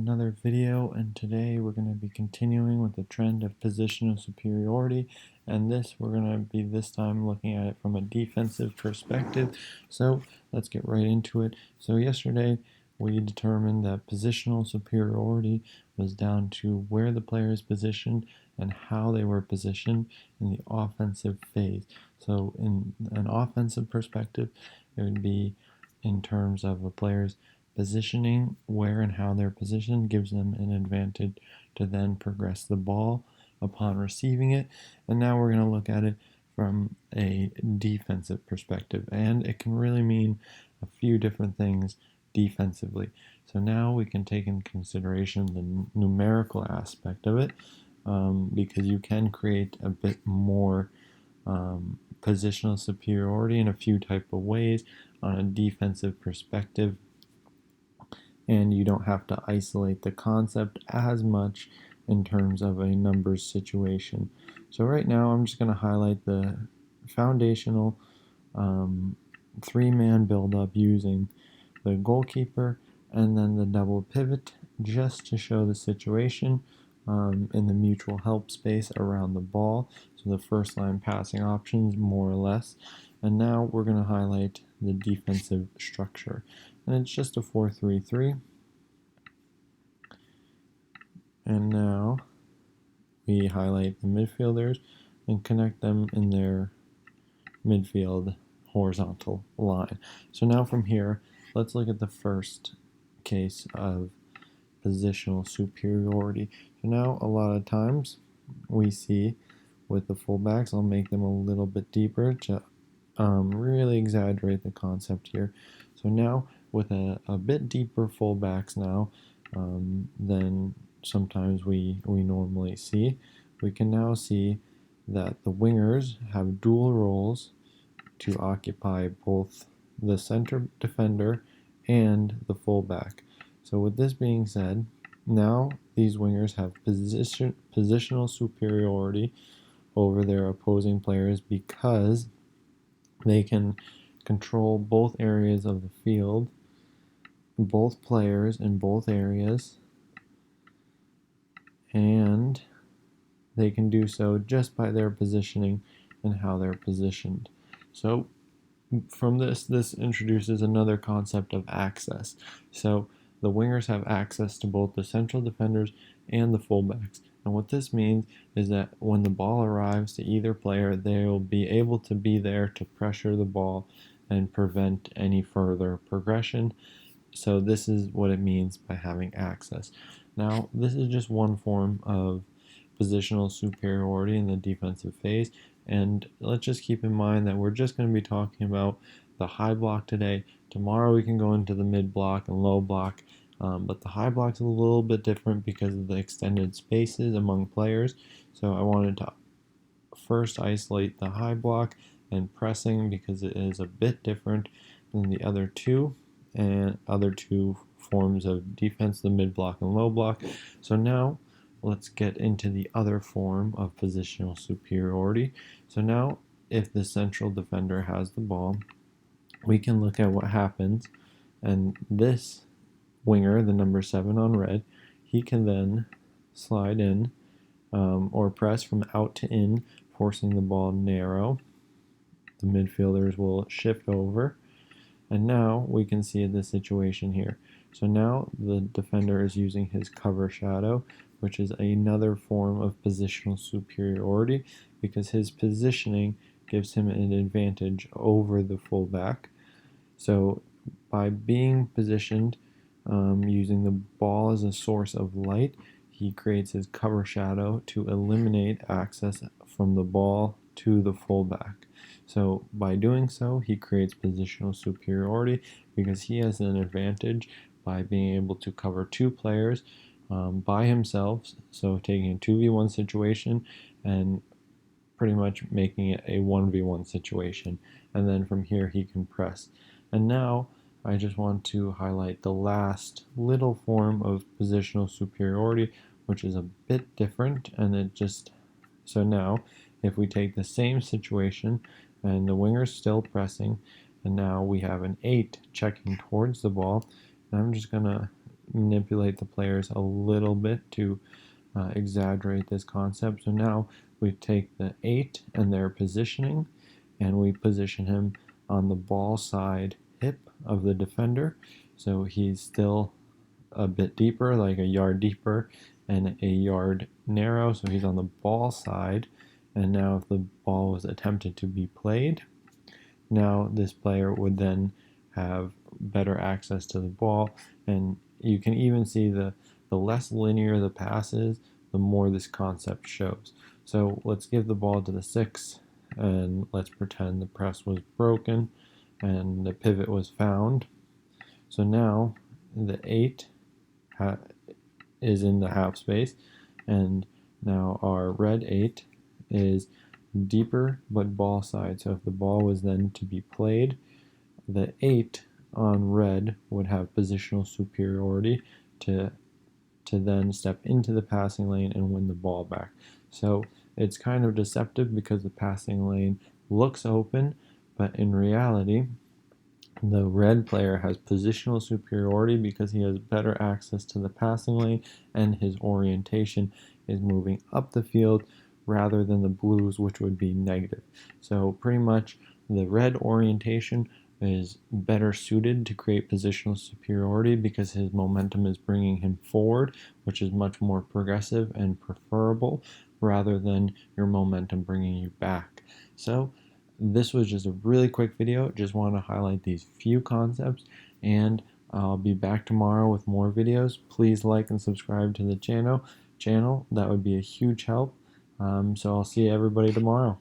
another video, and today we're going to be continuing with the trend of positional superiority, and we're going to be this time looking at it from a defensive perspective. So let's get right into it. So yesterday we determined that positional superiority was down to where the player is positioned and how they were positioned in the offensive phase. So in an offensive perspective, it would be in terms of a player's positioning, where and how they're positioned gives them an advantage to then progress the ball upon receiving it. And now we're going to look at it from a defensive perspective, and it can really mean a few different things defensively. So now we can take into consideration the numerical aspect of it, because you can create a bit more positional superiority in a few type of ways on a defensive perspective, and you don't have to isolate the concept as much in terms of a numbers situation. So right now I'm just going to highlight the foundational three-man build-up using the goalkeeper and then the double pivot, just to show the situation in the mutual help space around the ball. So the first line passing options, more or less. And now we're going to highlight the defensive structure, and it's just a 4-3-3. And now we highlight the midfielders and connect them in their midfield horizontal line. So now from here, let's look at the first case of positional superiority. So now a lot of times we see with the fullbacks, I'll make them a little bit deeper to really exaggerate the concept here. So now with a bit deeper fullbacks now than sometimes we normally see, we can now see that the wingers have dual roles to occupy both the center defender and the fullback. So with this being said, now these wingers have positional superiority over their opposing players because they can control both areas of the field, both players in both areas, and they can do so just by their positioning and how they're positioned. So from this introduces another concept of access. So the wingers have access to both the central defenders and the fullbacks. And what this means is that when the ball arrives to either player, they will be able to be there to pressure the ball and prevent any further progression. So this is what it means by having access. Now, this is just one form of positional superiority in the defensive phase, and let's just keep in mind that we're just going to be talking about the high block today. Tomorrow we can go into the mid block and low block, but the high block is a little bit different because of the extended spaces among players. So I wanted to first isolate the high block and pressing because it is a bit different than the other two forms of defense, the mid block and low block. So now let's get into the other form of positional superiority. So now if the central defender has the ball, we can look at what happens, and this winger, the number 7 on red, he can then slide in or press from out to in, forcing the ball narrow. The midfielders will shift over, and now we can see the situation here. So now the defender is using his cover shadow, which is another form of positional superiority because his positioning gives him an advantage over the fullback. So by being positioned using the ball as a source of light, he creates his cover shadow to eliminate access from the ball to the fullback. So by doing so, he creates positional superiority because he has an advantage by being able to cover two players by himself, so taking a 2v1 situation and pretty much making it a 1v1 situation, and then from here he can press. And now I just want to highlight the last little form of positional superiority, which is a bit different, and so now if we take the same situation and the winger's still pressing, and now we have an 8 checking towards the ball, and I'm just gonna manipulate the players a little bit to exaggerate this concept. So now we take the 8 and their positioning, and we position him on the ball side hip of the defender. So he's still a bit deeper, like a yard deeper and a yard narrow. So he's on the ball side. And now if the ball was attempted to be played, now this player would then have better access to the ball. And you can even see the less linear the pass is, the more this concept shows. So let's give the ball to the 6, and let's pretend the press was broken and the pivot was found. So now the 8 is in the half space, and now our red 8 is deeper but ball side. So if the ball was then to be played, the 8 on red would have positional superiority to then step into the passing lane and win the ball back. So it's kind of deceptive because the passing lane looks open, but in reality, the red player has positional superiority because he has better access to the passing lane and his orientation is moving up the field rather than the blues, which would be negative. So pretty much the red orientation is better suited to create positional superiority because his momentum is bringing him forward, which is much more progressive and preferable rather than your momentum bringing you back. So this was just a really quick video. Just want to highlight these few concepts, and I'll be back tomorrow with more videos. Please like and subscribe to the channel. That would be a huge help. So I'll see everybody tomorrow.